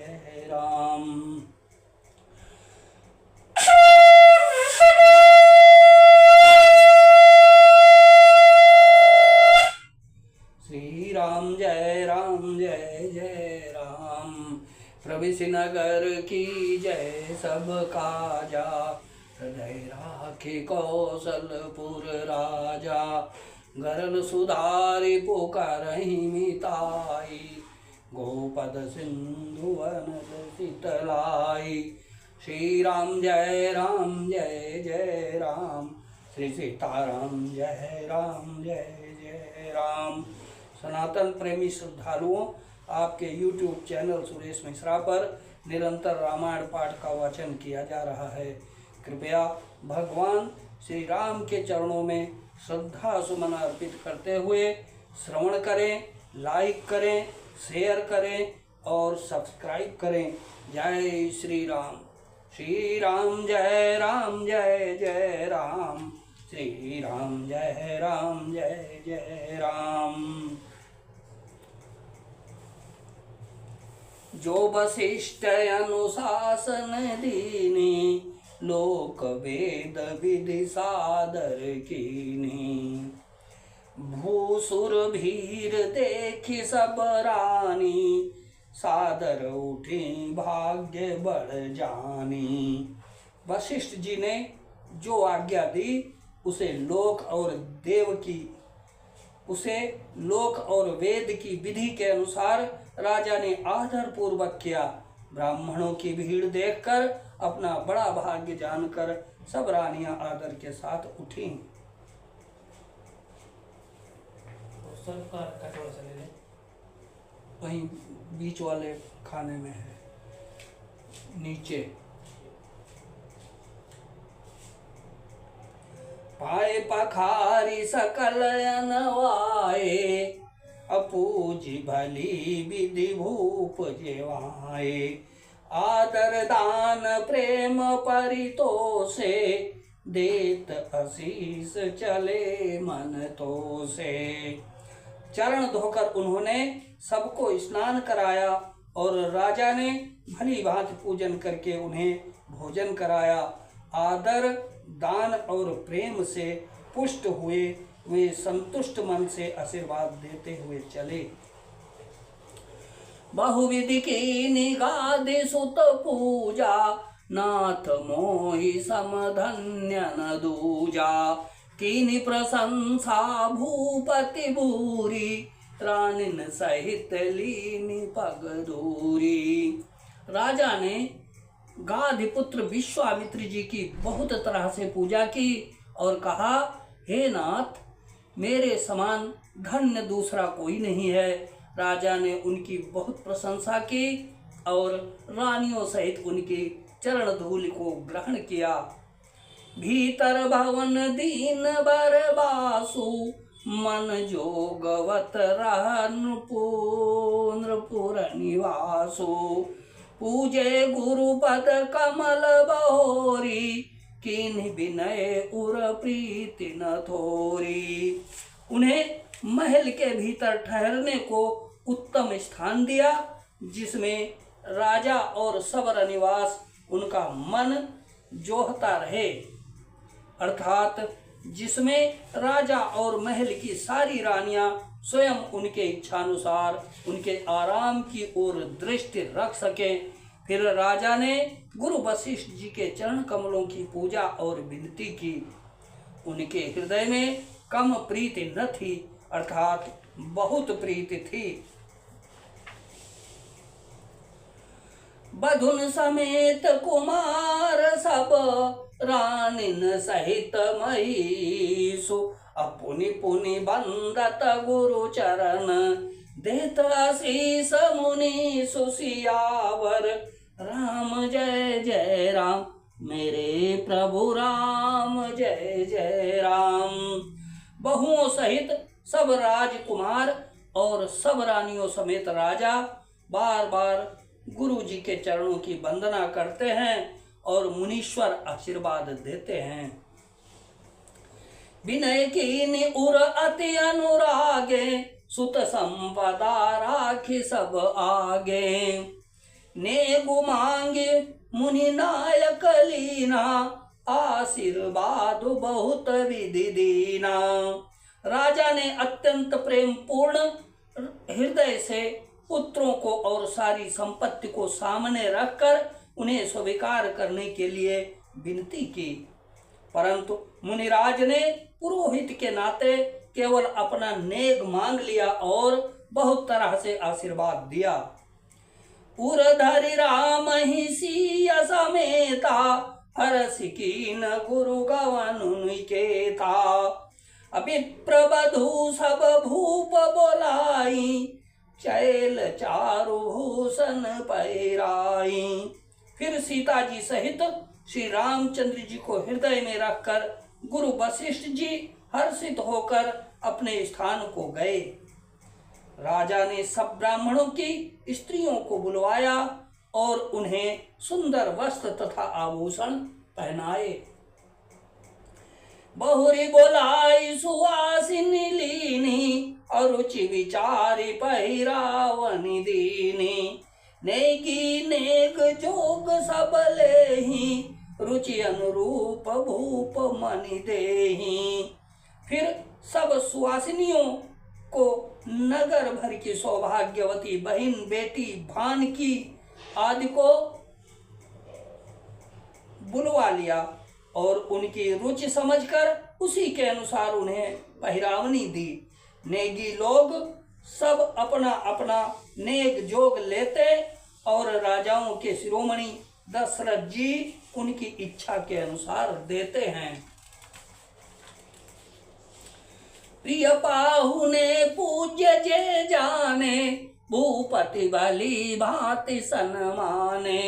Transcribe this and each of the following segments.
जय राम। श्री राम जय राम जय जय राम। प्रविश नगर की जय सब काजा, हृदय राखे कौशलपुर राजा। गरल सुधारि पुकारहि मिताई, गोपद सिंधु वनद शीतलाई। श्री राम जय जय राम। श्री सीताराम जय जय राम। सनातन प्रेमी श्रद्धालुओं, आपके YouTube चैनल सुरेश मिश्रा पर निरंतर रामायण पाठ का वाचन किया जा रहा है। कृपया भगवान श्री राम के चरणों में श्रद्धा सुमन अर्पित करते हुए श्रवण करें, लाइक करें, शेयर करें और सब्सक्राइब करें। जय श्री राम। श्री राम जय जय राम। श्री राम जय जय राम। जो वशिष्ठ अनुशासन दीनी, लोक वेद विधि सादर कीनी। भूसुर भीर देखी सब रानी, सादर उठी भाग्य बढ़ जानी। वशिष्ठ जी ने जो आज्ञा दी उसे लोक और वेद की विधि के अनुसार राजा ने आदर पूर्वक किया। ब्राह्मणों की भीड़ देखकर अपना बड़ा भाग्य जानकर सब रानियां आदर के साथ उठी। वहीं बीच वाले खाने में है, नीचे। पाए पखारी सकल अनवाए, अपूजी भली विधि भूप जेवाए। आदर दान प्रेम परितोषे, देत आशीष चले मन तो से। चरण धोकर उन्होंने सबको स्नान कराया और राजा ने भली भांति पूजन करके उन्हें भोजन कराया। आदर दान और प्रेम से पुष्ट हुए वे संतुष्ट मन से आशीर्वाद देते हुए चले। बहुविधि की निगादि सुत पूजा, नाथ मोहि समधन्य न दूजा। कीनि प्रशंसा भूपति भूरी, रानिन सहित लीनि पग दूरी। राजा ने गाधिपुत्र विश्वामित्र जी की बहुत तरह से पूजा की और कहा, हे नाथ, मेरे समान धन्य दूसरा कोई नहीं है। राजा ने उनकी बहुत प्रशंसा की और रानियों सहित उनकी चरण धूलि को ग्रहण किया। भीतर भवन दीन बर बासु, मन जोगवत रहन नृपुर निवासु। पूजे गुरुपद कमल बहोरी, कीन्हि विनय उर प्रीति न थोरी। उन्हें महल के भीतर ठहरने को उत्तम स्थान दिया, जिसमें राजा और सबर निवास उनका मन जोहता रहे, अर्थात जिसमें राजा और महल की सारी रानियां स्वयं उनके इच्छानुसार उनके आराम की ओर दृष्टि रख सके। फिर राजा ने गुरु वशिष्ठ जी के चरण कमलों की पूजा और विनती की। उनके हृदय में कम प्रीति न थी, अर्थात बहुत प्रीति थी। बधुन समेत कुमार सब, रानिन सहित महिषु। अपुनि पुनि बंदत गुरु चरण, देत आशीष मुनि सुसियावर। राम जय जय राम, मेरे प्रभु राम जय जय राम। बहुओं सहित सब राजकुमार और सब रानियों समेत राजा बार बार गुरु जी के चरणों की वंदना करते हैं और मुनीश्वर आशीर्वाद देते हैं। विनय कीनि उर अति अनुरागे, सुत संपदा राखी सब आगे। नेगु मांगे मुनि नायक लीना, आशीर्वाद बहुत विधि दीना। राजा ने अत्यंत प्रेम पूर्ण हृदय से पुत्रों को और सारी संपत्ति को सामने रखकर उन्हें स्वीकार करने के लिए विनती की, परंतु मुनिराज ने पुरोहित के नाते केवल अपना नेग मांग लिया और बहुत तरह से आशीर्वाद दिया। उरधरि राम ही सिय समेता, हरष कीन गुरु गवन निकेता। अभिप्र बधू सब भूप बोलाई, चैल चारु भूषण पैराई। फिर सीता जी सहित श्री रामचंद्र जी को हृदय में रखकर गुरु वशिष्ठ जी हर्षित होकर अपने स्थान को गए। राजा ने सब ब्राह्मणों की स्त्रियों को बुलवाया और उन्हें सुंदर वस्त्र तथा आभूषण पहनाए। बहुरी बोलाई सुवासिनी लीनी, अरुचि विचारी पहिरावनि दीनी। नेगी नेग जोग सब लेहि, रुचि अनुरूप भूप मनि देहि। फिर सब सुवासिनियों को नगर भर की सौभाग्यवती बहन, बेटी, भानकी आदि को बुलवा लिया और उनकी रुचि समझकर उसी के अनुसार उन्हें पहिरावनी दी। नेगी लोग सब अपना अपना नेग जोग लेते और राजाओं के शिरोमणि दशरथ जी उनकी इच्छा के अनुसार देते हैं। प्रिय पाहुने पूज्य जे जाने, भूपति बलि भांति सन्माने।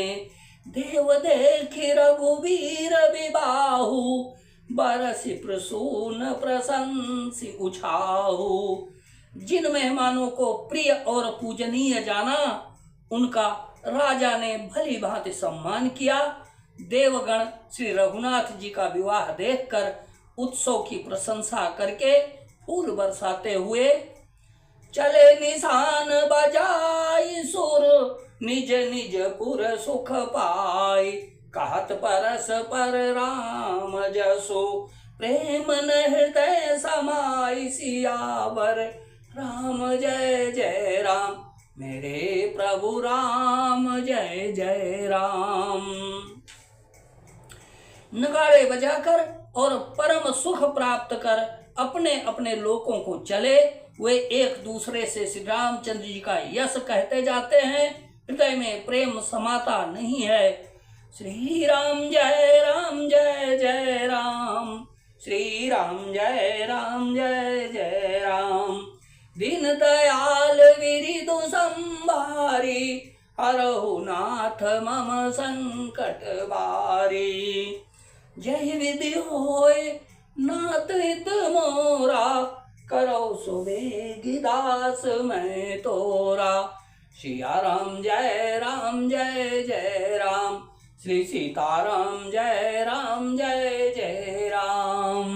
देव देखि रघुवीर विबाहु, बरसि प्रसून प्रशंसि उछाहु। जिन मेहमानों को प्रिय और पूजनीय जाना, उनका राजा ने भली भांति सम्मान किया। देवगण श्री रघुनाथ जी का विवाह देखकर उत्सव की प्रशंसा करके फूल बरसाते हुए चले निशान बजाई सुर, निज निज पुर सुख पाई। कहत परस पर राम जसो, प्रेम न हृदय समाई। सियावर राम जय जय राम, मेरे प्रभु राम जय जय राम। नगाड़े बजाकर और परम सुख प्राप्त कर अपने अपने लोकों को चले। वे एक दूसरे से श्री रामचंद्र जी का यश कहते जाते हैं। हृदय में प्रेम समाता नहीं है। श्री राम जय जय राम, श्री राम जय जय राम। दीन दयाल विरिदु संभारी, हरहु नाथ मम संकट बारी। जय विधि होय नाथ हित मोरा, करो सुबेगी दास मैं तोरा। सिया राम जय जय राम, श्री सीताराम जय जय राम।